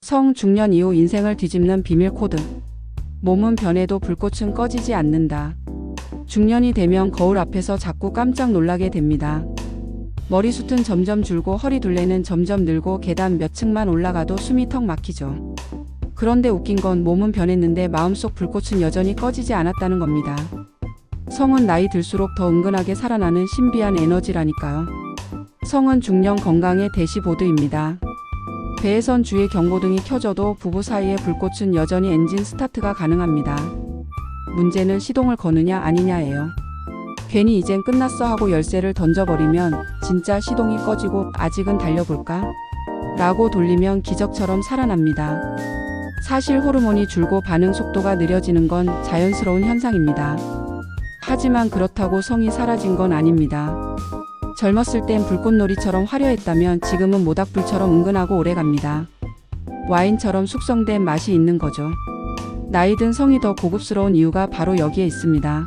성 중년 이후 인생을 뒤집는 비밀 코드. 몸은 변해도 불꽃은 꺼지지 않는다. 중년이 되면 거울 앞에서 자꾸 깜짝 놀라게 됩니다. 머리숱은 점점 줄고 허리둘레는 점점 늘고 계단 몇 층만 올라가도 숨이 턱 막히죠. 그런데 웃긴 건 몸은 변했는데 마음속 불꽃은 여전히 꺼지지 않았다는 겁니다. 성은 나이 들수록 더 은근하게 살아나는 신비한 에너지라니까요. 성은 중년 건강의 대시보드입니다. 배에선 주의 경고등이 켜져도 부부 사이의 불꽃은 여전히 엔진 스타트가 가능합니다. 문제는 시동을 거느냐 아니냐예요. 괜히 이젠 끝났어 하고 열쇠를 던져버리면 진짜 시동이 꺼지고 아직은 달려볼까? 라고 돌리면 기적처럼 살아납니다. 사실 호르몬이 줄고 반응 속도가 느려지는 건 자연스러운 현상입니다. 하지만 그렇다고 성이 사라진 건 아닙니다. 젊었을 땐 불꽃놀이처럼 화려했다면 지금은 모닥불처럼 은근하고 오래갑니다. 와인처럼 숙성된 맛이 있는 거죠. 나이 든 성이 더 고급스러운 이유가 바로 여기에 있습니다.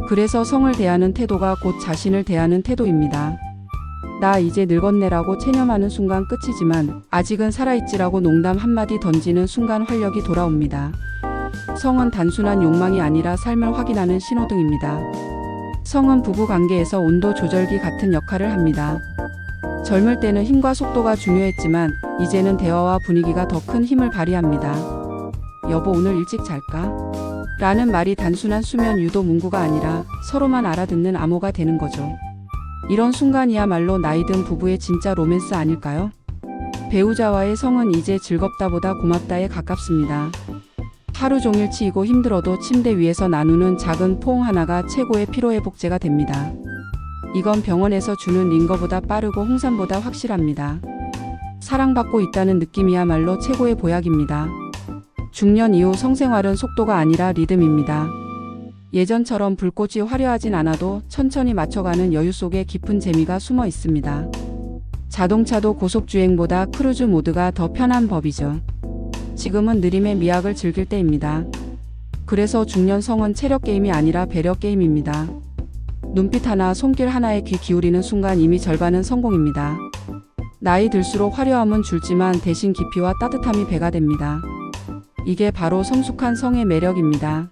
그래서 성을 대하는 태도가 곧 자신을 대하는 태도입니다. 나 이제 늙었네라고 체념하는 순간 끝이지만 아직은 살아있지라고 농담 한마디 던지는 순간 활력이 돌아옵니다. 성은 단순한 욕망이 아니라 삶을 확인하는 신호등입니다. 성은 부부 관계에서 온도 조절기 같은 역할을 합니다. 젊을 때는 힘과 속도가 중요했지만 이제는 대화와 분위기가 더 큰 힘을 발휘합니다. 여보 오늘 일찍 잘까? 라는 말이 단순한 수면 유도 문구가 아니라 서로만 알아듣는 암호가 되는 거죠. 이런 순간이야말로 나이 든 부부의 진짜 로맨스 아닐까요? 배우자와의 성은 이제 즐겁다보다 고맙다에 가깝습니다. 하루 종일 치이고 힘들어도 침대 위에서 나누는 작은 포옹 하나가 최고의 피로회복제가 됩니다. 이건 병원에서 주는 링거보다 빠르고 홍삼보다 확실합니다. 사랑받고 있다는 느낌이야말로 최고의 보약입니다. 중년 이후 성생활은 속도가 아니라 리듬입니다. 예전처럼 불꽃이 화려하진 않아도 천천히 맞춰가는 여유 속에 깊은 재미가 숨어 있습니다. 자동차도 고속주행보다 크루즈 모드가 더 편한 법이죠. 지금은 느림의 미학을 즐길 때입니다. 그래서 중년 성은 체력 게임이 아니라 배려 게임입니다. 눈빛 하나, 손길 하나에 귀 기울이는 순간 이미 절반은 성공입니다. 나이 들수록 화려함은 줄지만 대신 깊이와 따뜻함이 배가 됩니다. 이게 바로 성숙한 성의 매력입니다.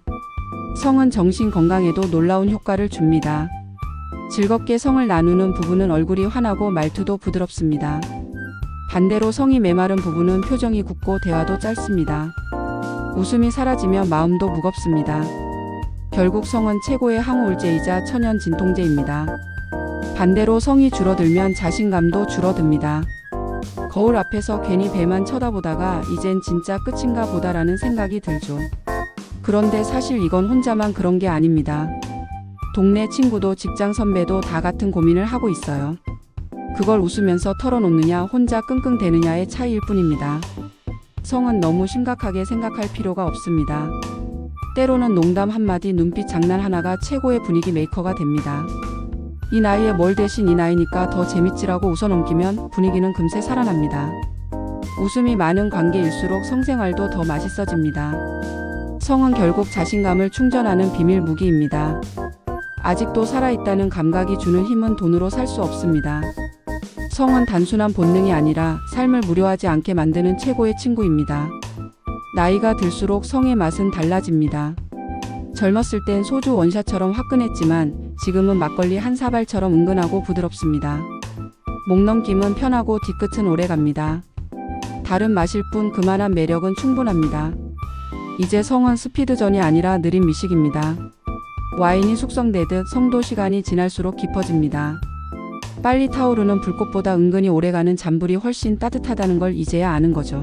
성은 정신 건강에도 놀라운 효과를 줍니다. 즐겁게 성을 나누는 부부는 얼굴이 환하고 말투도 부드럽습니다. 반대로 성이 메마른 부부는 표정이 굽고 대화도 짧습니다. 웃음이 사라지며 마음도 무겁습니다. 결국 성은 최고의 항우울제이자 천연 진통제입니다. 반대로 성이 줄어들면 자신감도 줄어듭니다. 거울 앞에서 괜히 배만 쳐다보다가 이젠 진짜 끝인가 보다라는 생각이 들죠. 그런데 사실 이건 혼자만 그런 게 아닙니다. 동네 친구도 직장 선배도 다 같은 고민을 하고 있어요. 그걸 웃으면서 털어놓느냐 혼자 끙끙대느냐의 차이일 뿐입니다. 성은 너무 심각하게 생각할 필요가 없습니다. 때로는 농담 한마디, 눈빛 장난 하나가 최고의 분위기 메이커가 됩니다. 이 나이에 뭘 대신 이 나이니까 더 재밌지라고 웃어넘기면 분위기는 금세 살아납니다. 웃음이 많은 관계일수록 성생활도 더 맛있어집니다. 성은 결국 자신감을 충전하는 비밀 무기입니다. 아직도 살아있다는 감각이 주는 힘은 돈으로 살 수 없습니다. 성은 단순한 본능이 아니라 삶을 무료하지 않게 만드는 최고의 친구입니다. 나이가 들수록 성의 맛은 달라집니다. 젊었을 땐 소주 원샷처럼 화끈했지만 지금은 막걸리 한 사발처럼 은근하고 부드럽습니다. 목 넘김은 편하고 뒤끝은 오래갑니다. 다른 맛일 뿐 그만한 매력은 충분합니다. 이제 성은 스피드전이 아니라 느린 미식입니다. 와인이 숙성되듯 성도 시간이 지날수록 깊어집니다. 빨리 타오르는 불꽃보다 은근히 오래가는 잔불이 훨씬 따뜻하다는 걸 이제야 아는 거죠.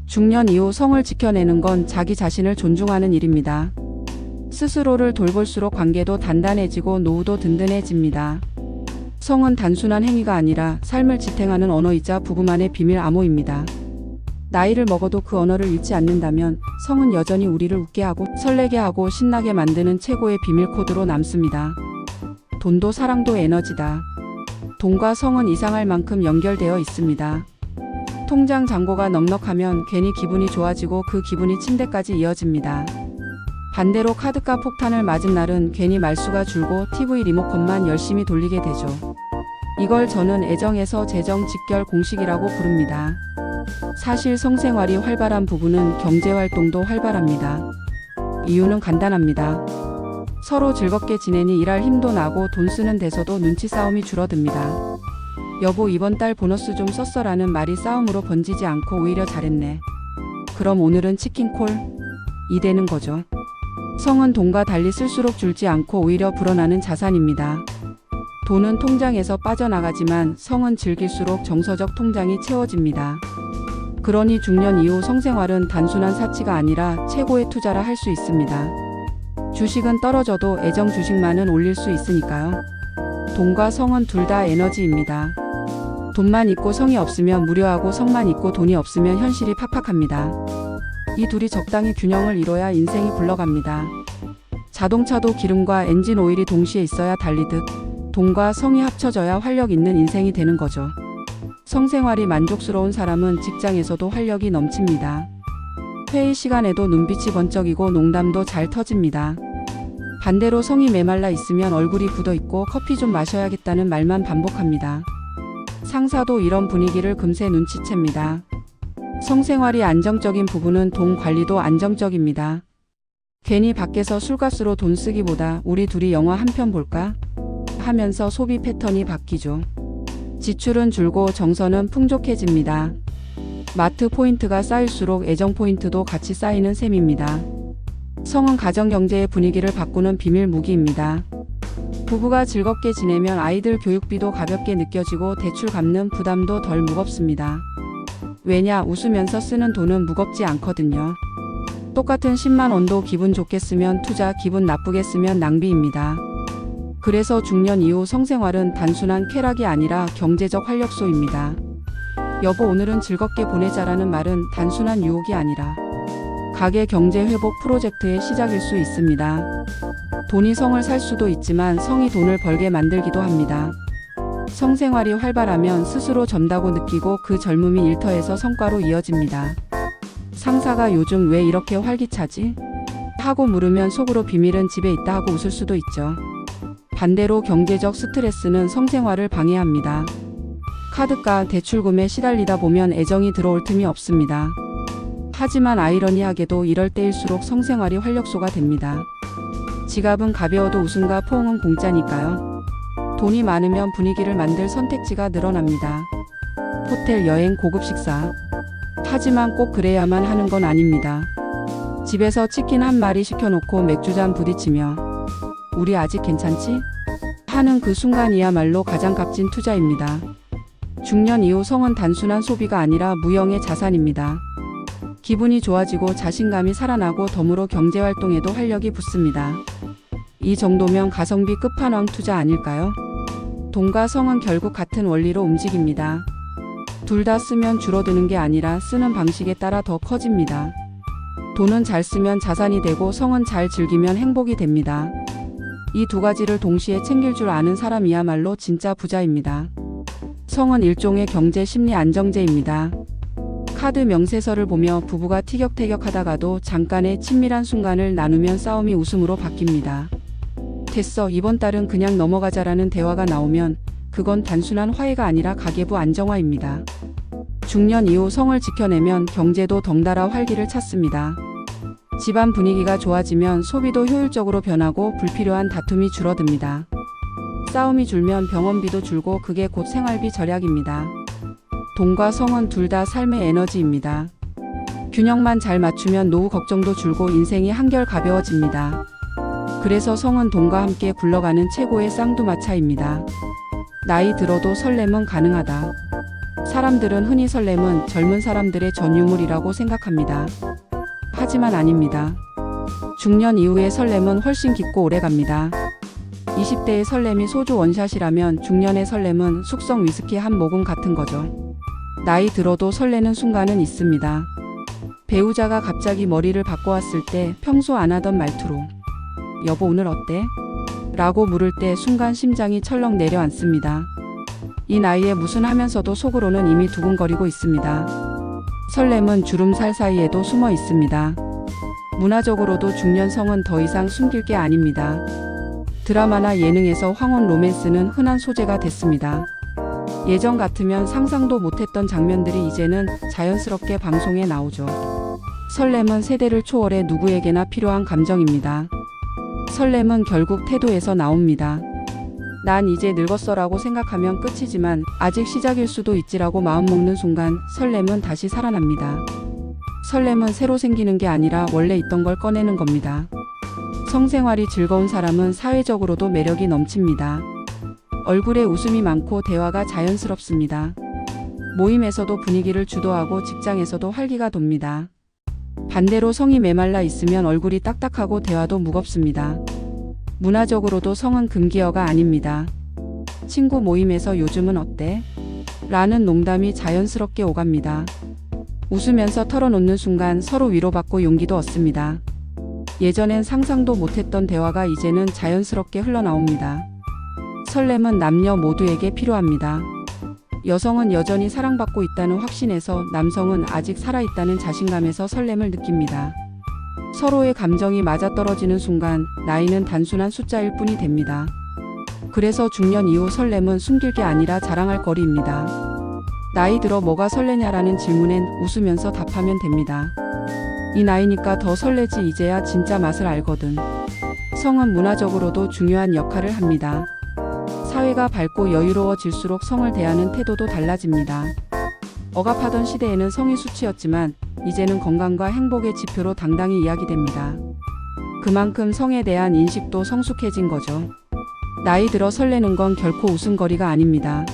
중년 이후 성을 지켜내는 건 자기 자신을 존중하는 일입니다. 스스로를 돌볼수록 관계도 단단해지고 노후도 든든해집니다. 성은 단순한 행위가 아니라 삶을 지탱하는 언어이자 부부만의 비밀 암호입니다. 나이를 먹어도 그 언어를 잃지 않는다면 성은 여전히 우리를 웃게 하고 설레게 하고 신나게 만드는 최고의 비밀 코드로 남습니다. 돈도 사랑도 에너지다. 돈과 성은 이상할 만큼 연결되어 있습니다. 통장 잔고가 넉넉하면 괜히 기분이 좋아지고 그 기분이 침대까지 이어집니다. 반대로 카드값 폭탄을 맞은 날은 괜히 말수가 줄고 TV 리모컨만 열심히 돌리게 되죠. 이걸 저는 애정에서 재정 직결 공식이라고 부릅니다. 사실 성생활이 활발한 부부는 경제활동도 활발합니다. 이유는 간단합니다. 서로 즐겁게 지내니 일할 힘도 나고 돈 쓰는 데서도 눈치 싸움이 줄어듭니다. 여보 이번 달 보너스 좀 썼어라는 말이 싸움으로 번지지 않고 오히려 잘했네. 그럼 오늘은 치킨콜? 이 되는 거죠. 성은 돈과 달리 쓸수록 줄지 않고 오히려 불어나는 자산입니다. 돈은 통장에서 빠져나가지만 성은 즐길수록 정서적 통장이 채워집니다. 그러니 중년 이후 성생활은 단순한 사치가 아니라 최고의 투자라 할 수 있습니다. 주식은 떨어져도 애정 주식만은 올릴 수 있으니까요. 돈과 성은 둘 다 에너지입니다. 돈만 있고 성이 없으면 무료하고 성만 있고 돈이 없으면 현실이 팍팍합니다. 이 둘이 적당히 균형을 이뤄야 인생이 굴러갑니다. 자동차도 기름과 엔진 오일이 동시에 있어야 달리듯 돈과 성이 합쳐져야 활력 있는 인생이 되는 거죠. 성생활이 만족스러운 사람은 직장에서도 활력이 넘칩니다. 회의 시간에도 눈빛이 번쩍이고 농담도 잘 터집니다. 반대로 성이 메말라 있으면 얼굴이 굳어 있고 커피 좀 마셔야겠다는 말만 반복합니다. 상사도 이런 분위기를 금세 눈치챕니다. 성생활이 안정적인 부부는 돈 관리도 안정적입니다. 괜히 밖에서 술값으로 돈 쓰기보다 우리 둘이 영화 한 편 볼까? 하면서 소비 패턴이 바뀌죠. 지출은 줄고 정서는 풍족해집니다. 마트 포인트가 쌓일수록 애정 포인트도 같이 쌓이는 셈입니다. 성은 가정 경제의 분위기를 바꾸는 비밀 무기입니다. 부부가 즐겁게 지내면 아이들 교육비도 가볍게 느껴지고 대출 갚는 부담도 덜 무겁습니다. 왜냐, 웃으면서 쓰는 돈은 무겁지 않거든요. 똑같은 10만 원도 기분 좋게 쓰면 투자, 기분 나쁘게 쓰면 낭비입니다. 그래서 중년 이후 성생활은 단순한 쾌락이 아니라 경제적 활력소입니다. 여보 오늘은 즐겁게 보내자라는 말은 단순한 유혹이 아니라 가계 경제 회복 프로젝트의 시작일 수 있습니다. 돈이 성을 살 수도 있지만 성이 돈을 벌게 만들기도 합니다. 성생활이 활발하면 스스로 젊다고 느끼고 그 젊음이 일터에서 성과로 이어집니다. 상사가 요즘 왜 이렇게 활기차지? 하고 물으면 속으로 비밀은 집에 있다 하고 웃을 수도 있죠. 반대로 경제적 스트레스는 성생활을 방해합니다. 카드가 대출금에 시달리다 보면 애정이 들어올 틈이 없습니다. 하지만 아이러니하게도 이럴 때일수록 성생활이 활력소가 됩니다. 지갑은 가벼워도 웃음과 포옹은 공짜니까요. 돈이 많으면 분위기를 만들 선택지가 늘어납니다. 호텔, 여행, 고급 식사. 하지만 꼭 그래야만 하는 건 아닙니다. 집에서 치킨 한 마리 시켜놓고 맥주잔 부딪히며 우리 아직 괜찮지? 하는 그 순간이야말로 가장 값진 투자입니다. 중년 이후 성은 단순한 소비가 아니라 무형의 자산입니다. 기분이 좋아지고 자신감이 살아나고 덤으로 경제활동에도 활력이 붙습니다. 이 정도면 가성비 끝판왕 투자 아닐까요? 돈과 성은 결국 같은 원리로 움직입니다. 둘 다 쓰면 줄어드는 게 아니라 쓰는 방식에 따라 더 커집니다. 돈은 잘 쓰면 자산이 되고 성은 잘 즐기면 행복이 됩니다. 이 두 가지를 동시에 챙길 줄 아는 사람이야말로 진짜 부자입니다. 성은 일종의 경제 심리 안정제입니다. 카드 명세서를 보며 부부가 티격태격하다가도 잠깐의 친밀한 순간을 나누면 싸움이 웃음으로 바뀝니다. 됐어, 이번 달은 그냥 넘어가자라는 대화가 나오면 그건 단순한 화해가 아니라 가계부 안정화입니다. 중년 이후 성을 지켜내면 경제도 덩달아 활기를 찾습니다. 집안 분위기가 좋아지면 소비도 효율적으로 변하고 불필요한 다툼이 줄어듭니다. 싸움이 줄면 병원비도 줄고 그게 곧 생활비 절약입니다. 돈과 성은 둘 다 삶의 에너지입니다. 균형만 잘 맞추면 노후 걱정도 줄고 인생이 한결 가벼워집니다. 그래서 성은 돈과 함께 굴러가는 최고의 쌍두마차입니다. 나이 들어도 설렘은 가능하다. 사람들은 흔히 설렘은 젊은 사람들의 전유물이라고 생각합니다. 하지만 아닙니다. 중년 이후의 설렘은 훨씬 깊고 오래갑니다. 20대의 설렘이 소주 원샷이라면 중년의 설렘은 숙성 위스키 한 모금 같은 거죠. 나이 들어도 설레는 순간은 있습니다. 배우자가 갑자기 머리를 바꿔왔을 때 평소 안 하던 말투로 여보 오늘 어때? 라고 물을 때 순간 심장이 철렁 내려앉습니다. 이 나이에 무슨 하면서도 속으로는 이미 두근거리고 있습니다. 설렘은 주름살 사이에도 숨어 있습니다. 문화적으로도 중년성은 더 이상 숨길 게 아닙니다. 드라마나 예능에서 황혼 로맨스는 흔한 소재가 됐습니다. 예전 같으면 상상도 못했던 장면들이 이제는 자연스럽게 방송에 나오죠. 설렘은 세대를 초월해 누구에게나 필요한 감정입니다. 설렘은 결국 태도에서 나옵니다. 난 이제 늙었어라고 생각하면 끝이지만 아직 시작일 수도 있지라고 마음먹는 순간 설렘은 다시 살아납니다. 설렘은 새로 생기는 게 아니라 원래 있던 걸 꺼내는 겁니다. 성생활이 즐거운 사람은 사회적으로도 매력이 넘칩니다. 얼굴에 웃음이 많고 대화가 자연스럽습니다. 모임에서도 분위기를 주도하고 직장에서도 활기가 돕니다. 반대로 성이 메말라 있으면 얼굴이 딱딱하고 대화도 무겁습니다. 문화적으로도 성은 금기어가 아닙니다. 친구 모임에서 요즘은 어때? 라는 농담이 자연스럽게 오갑니다. 웃으면서 털어놓는 순간 서로 위로받고 용기도 얻습니다. 예전엔 상상도 못했던 대화가 이제는 자연스럽게 흘러나옵니다. 설렘은 남녀 모두에게 필요합니다. 여성은 여전히 사랑받고 있다는 확신에서, 남성은 아직 살아있다는 자신감에서 설렘을 느낍니다. 서로의 감정이 맞아떨어지는 순간 나이는 단순한 숫자일 뿐이 됩니다. 그래서 중년 이후 설렘은 숨길 게 아니라 자랑할 거리입니다. 나이 들어 뭐가 설레냐라는 질문엔 웃으면서 답하면 됩니다. 이 나이니까 더 설레지, 이제야 진짜 맛을 알거든. 성은 문화적으로도 중요한 역할을 합니다. 사회가 밝고 여유로워질수록 성을 대하는 태도도 달라집니다. 억압하던 시대에는 성이 수치였지만 이제는 건강과 행복의 지표로 당당히 이야기됩니다. 그만큼 성에 대한 인식도 성숙해진 거죠. 나이 들어 설레는 건 결코 웃음거리가 아닙니다.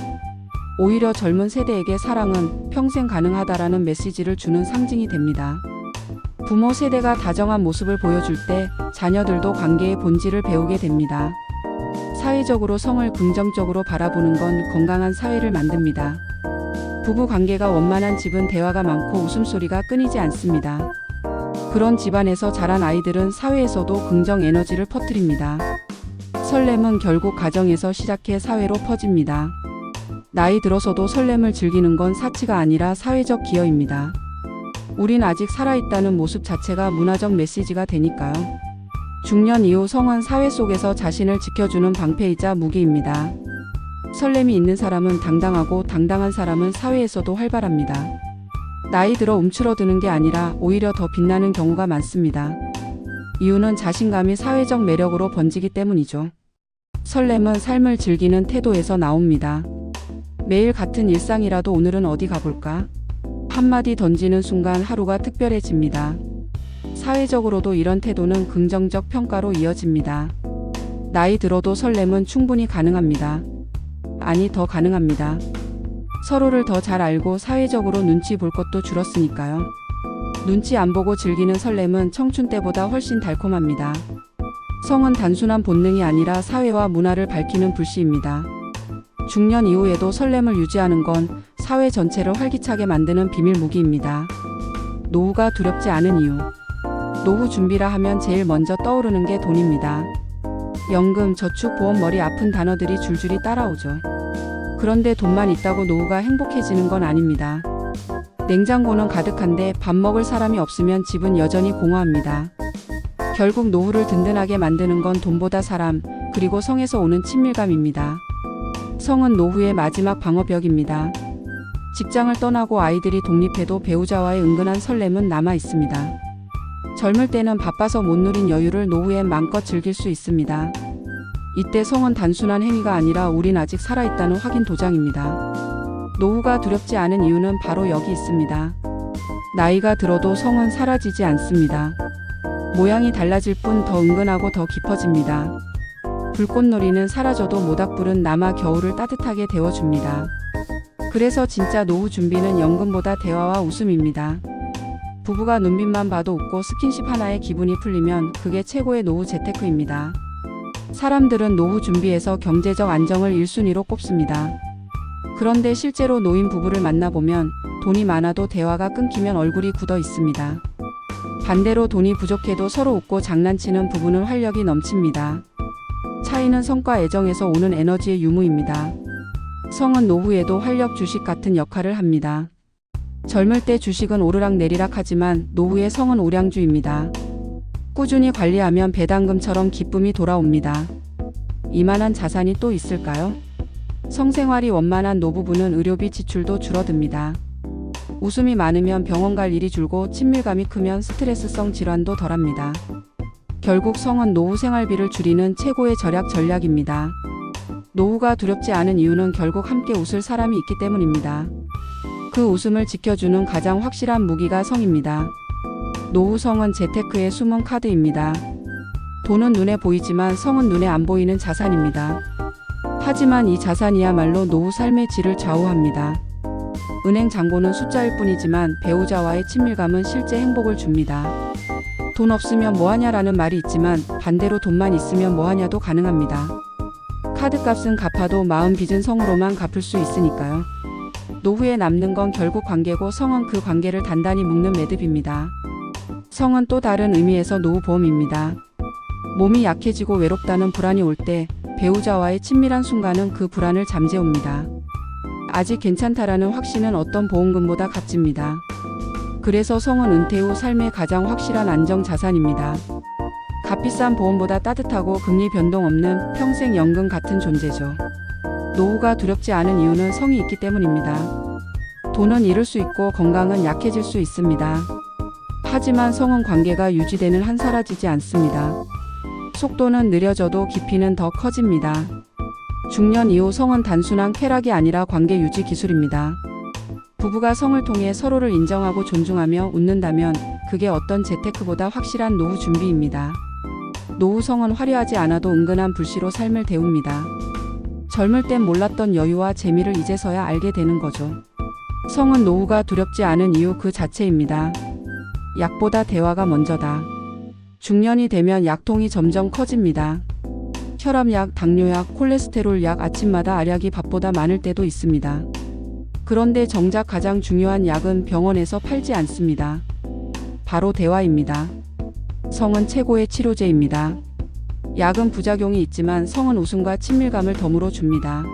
오히려 젊은 세대에게 사랑은 평생 가능하다라는 메시지를 주는 상징이 됩니다. 부모 세대가 다정한 모습을 보여줄 때 자녀들도 관계의 본질을 배우게 됩니다. 사회적으로 성을 긍정적으로 바라보는 건 건강한 사회를 만듭니다. 부부 관계가 원만한 집은 대화가 많고 웃음소리가 끊이지 않습니다. 그런 집안에서 자란 아이들은 사회에서도 긍정 에너지를 퍼뜨립니다. 설렘은 결국 가정에서 시작해 사회로 퍼집니다. 나이 들어서도 설렘을 즐기는 건 사치가 아니라 사회적 기여입니다. 우린 아직 살아있다는 모습 자체가 문화적 메시지가 되니까요. 중년 이후 성은 사회 속에서 자신을 지켜주는 방패이자 무기입니다. 설렘이 있는 사람은 당당하고, 당당한 사람은 사회에서도 활발합니다. 나이 들어 움츠러드는 게 아니라 오히려 더 빛나는 경우가 많습니다. 이유는 자신감이 사회적 매력으로 번지기 때문이죠. 설렘은 삶을 즐기는 태도에서 나옵니다. 매일 같은 일상이라도 오늘은 어디 가볼까? 한마디 던지는 순간 하루가 특별해집니다. 사회적으로도 이런 태도는 긍정적 평가로 이어집니다. 나이 들어도 설렘은 충분히 가능합니다. 아니, 더 가능합니다. 서로를 더 잘 알고 사회적으로 눈치 볼 것도 줄었으니까요. 눈치 안 보고 즐기는 설렘은 청춘 때보다 훨씬 달콤합니다. 성은 단순한 본능이 아니라 사회와 문화를 밝히는 불씨입니다. 중년 이후에도 설렘을 유지하는 건 사회 전체를 활기차게 만드는 비밀 무기입니다. 노후가 두렵지 않은 이유. 노후 준비라 하면 제일 먼저 떠오르는 게 돈입니다. 연금, 저축, 보험, 머리 아픈 단어들이 줄줄이 따라오죠. 그런데 돈만 있다고 노후가 행복해지는 건 아닙니다. 냉장고는 가득한데 밥 먹을 사람이 없으면 집은 여전히 공허합니다. 결국 노후를 든든하게 만드는 건 돈보다 사람, 그리고 성에서 오는 친밀감입니다. 성은 노후의 마지막 방어벽입니다. 직장을 떠나고 아이들이 독립해도 배우자와의 은근한 설렘은 남아 있습니다. 젊을 때는 바빠서 못 누린 여유를 노후에 마음껏 즐길 수 있습니다. 이때 성은 단순한 행위가 아니라 우린 아직 살아있다는 확인 도장입니다. 노후가 두렵지 않은 이유는 바로 여기 있습니다. 나이가 들어도 성은 사라지지 않습니다. 모양이 달라질 뿐 더 은근하고 더 깊어집니다. 불꽃놀이는 사라져도 모닥불은 남아 겨울을 따뜻하게 데워줍니다. 그래서 진짜 노후 준비는 연금보다 대화와 웃음입니다. 부부가 눈빛만 봐도 웃고 스킨십 하나에 기분이 풀리면 그게 최고의 노후 재테크입니다. 사람들은 노후 준비에서 경제적 안정을 1순위로 꼽습니다. 그런데 실제로 노인 부부를 만나보면 돈이 많아도 대화가 끊기면 얼굴이 굳어 있습니다. 반대로 돈이 부족해도 서로 웃고 장난치는 부부는 활력이 넘칩니다. 차이는 성과 애정에서 오는 에너지의 유무입니다. 성은 노후에도 활력 주식 같은 역할을 합니다. 젊을 때 주식은 오르락내리락 하지만 노후의 성은 오량주입니다. 꾸준히 관리하면 배당금처럼 기쁨이 돌아옵니다. 이만한 자산이 또 있을까요? 성생활이 원만한 노부부는 의료비 지출도 줄어듭니다. 웃음이 많으면 병원 갈 일이 줄고 친밀감이 크면 스트레스성 질환도 덜합니다. 결국 성은 노후 생활비를 줄이는 최고의 절약 전략입니다. 노후가 두렵지 않은 이유는 결국 함께 웃을 사람이 있기 때문입니다. 그 웃음을 지켜주는 가장 확실한 무기가 성입니다. 노후 성은 재테크의 숨은 카드입니다. 돈은 눈에 보이지만 성은 눈에 안 보이는 자산입니다. 하지만 이 자산이야말로 노후 삶의 질을 좌우합니다. 은행 잔고는 숫자일 뿐이지만 배우자와의 친밀감은 실제 행복을 줍니다. 돈 없으면 뭐하냐라는 말이 있지만 반대로 돈만 있으면 뭐하냐도 가능합니다. 카드값은 갚아도 마음 빚은 성으로만 갚을 수 있으니까요. 노후에 남는 건 결국 관계고 성은 그 관계를 단단히 묶는 매듭입니다. 성은 또 다른 의미에서 노후 보험입니다. 몸이 약해지고 외롭다는 불안이 올 때 배우자와의 친밀한 순간은 그 불안을 잠재웁니다. 아직 괜찮다라는 확신은 어떤 보험금보다 값집니다. 그래서 성은 은퇴 후 삶의 가장 확실한 안정 자산입니다. 값비싼 보험보다 따뜻하고 금리 변동 없는 평생 연금 같은 존재죠. 노후가 두렵지 않은 이유는 성이 있기 때문입니다. 돈은 잃을 수 있고 건강은 약해질 수 있습니다. 하지만 성은 관계가 유지되는 한 사라지지 않습니다. 속도는 느려져도 깊이는 더 커집니다. 중년 이후 성은 단순한 쾌락이 아니라 관계 유지 기술입니다. 부부가 성을 통해 서로를 인정하고 존중하며 웃는다면 그게 어떤 재테크보다 확실한 노후 준비입니다. 노후 성은 화려하지 않아도 은근한 불씨로 삶을 데웁니다. 젊을 땐 몰랐던 여유와 재미를 이제서야 알게 되는 거죠. 성은 노후가 두렵지 않은 이유 그 자체입니다. 약보다 대화가 먼저다. 중년이 되면 약통이 점점 커집니다. 혈압약, 당뇨약, 콜레스테롤 약, 아침마다 알약이 밥보다 많을 때도 있습니다. 그런데 정작 가장 중요한 약은 병원에서 팔지 않습니다. 바로 대화입니다. 성은 최고의 치료제입니다. 약은 부작용이 있지만 성은 웃음과 친밀감을 덤으로 줍니다.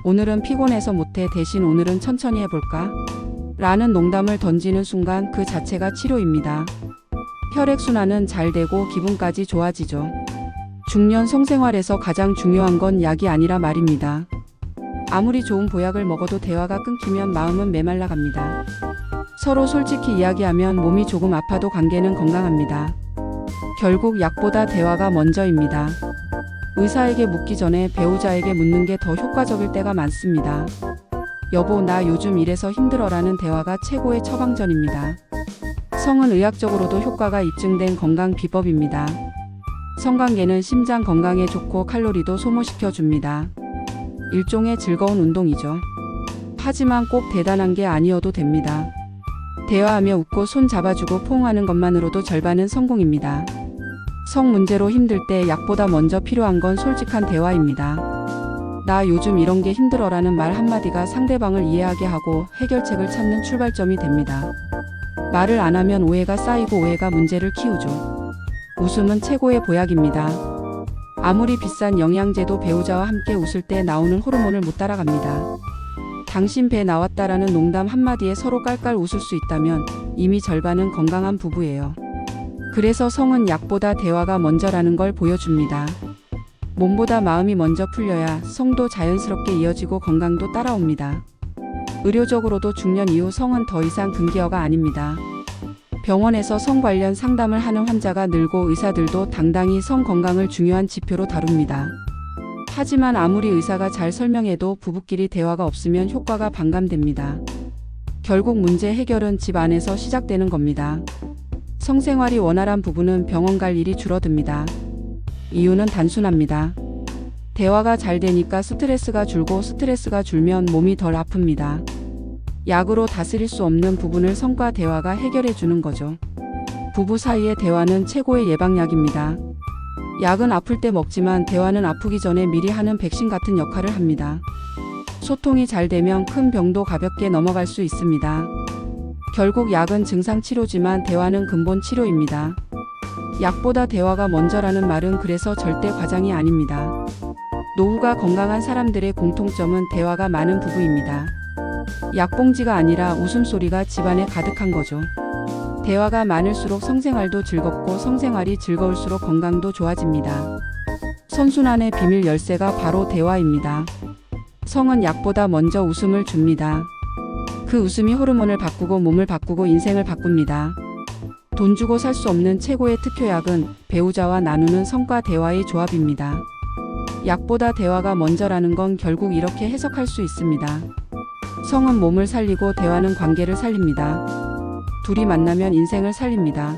오늘은 피곤해서 못해 대신 오늘은 천천히 해볼까? 라는 농담을 던지는 순간 그 자체가 치료입니다. 혈액순환은 잘 되고 기분까지 좋아지죠. 중년 성생활에서 가장 중요한 건 약이 아니라 말입니다. 아무리 좋은 보약을 먹어도 대화가 끊기면 마음은 메말라 갑니다. 서로 솔직히 이야기하면 몸이 조금 아파도 관계는 건강합니다. 결국 약보다 대화가 먼저입니다. 의사에게 묻기 전에 배우자에게 묻는 게 더 효과적일 때가 많습니다. 여보, 나 요즘 이래서 힘들어라는 대화가 최고의 처방전입니다. 성은 의학적으로도 효과가 입증된 건강 비법입니다. 성관계는 심장 건강에 좋고 칼로리도 소모시켜 줍니다. 일종의 즐거운 운동이죠. 하지만 꼭 대단한 게 아니어도 됩니다. 대화하며 웃고 손 잡아주고 포옹하는 것만으로도 절반은 성공입니다. 성 문제로 힘들 때 약보다 먼저 필요한 건 솔직한 대화입니다. 나 요즘 이런 게 힘들어라는 말 한마디가 상대방을 이해하게 하고 해결책을 찾는 출발점이 됩니다. 말을 안 하면 오해가 쌓이고 오해가 문제를 키우죠. 웃음은 최고의 보약입니다. 아무리 비싼 영양제도 배우자와 함께 웃을 때 나오는 호르몬을 못 따라갑니다. 당신 배 나왔다라는 농담 한마디에 서로 깔깔 웃을 수 있다면 이미 절반은 건강한 부부예요. 그래서 성은 약보다 대화가 먼저라는 걸 보여줍니다. 몸보다 마음이 먼저 풀려야 성도 자연스럽게 이어지고 건강도 따라옵니다. 의료적으로도 중년 이후 성은 더 이상 금기어가 아닙니다. 병원에서 성 관련 상담을 하는 환자가 늘고 의사들도 당당히 성 건강을 중요한 지표로 다룹니다. 하지만 아무리 의사가 잘 설명해도 부부끼리 대화가 없으면 효과가 반감됩니다. 결국 문제 해결은 집 안에서 시작되는 겁니다. 성생활이 원활한 부부는 병원 갈 일이 줄어듭니다. 이유는 단순합니다. 대화가 잘 되니까 스트레스가 줄고 스트레스가 줄면 몸이 덜 아픕니다. 약으로 다스릴 수 없는 부분을 성과 대화가 해결해 주는 거죠. 부부 사이의 대화는 최고의 예방약입니다. 약은 아플 때 먹지만 대화는 아프기 전에 미리 하는 백신 같은 역할을 합니다. 소통이 잘 되면 큰 병도 가볍게 넘어갈 수 있습니다. 결국 약은 증상 치료지만 대화는 근본 치료입니다. 약보다 대화가 먼저라는 말은 그래서 절대 과장이 아닙니다. 노후가 건강한 사람들의 공통점은 대화가 많은 부부입니다. 약봉지가 아니라 웃음소리가 집안에 가득한 거죠. 대화가 많을수록 성생활도 즐겁고 성생활이 즐거울수록 건강도 좋아집니다. 선순환의 비밀 열쇠가 바로 대화입니다. 성은 약보다 먼저 웃음을 줍니다. 그 웃음이 호르몬을 바꾸고 몸을 바꾸고 인생을 바꿉니다. 돈 주고 살 수 없는 최고의 특효약은 배우자와 나누는 성과 대화의 조합입니다. 약보다 대화가 먼저라는 건 결국 이렇게 해석할 수 있습니다. 성은 몸을 살리고 대화는 관계를 살립니다. 둘이 만나면 인생을 살립니다.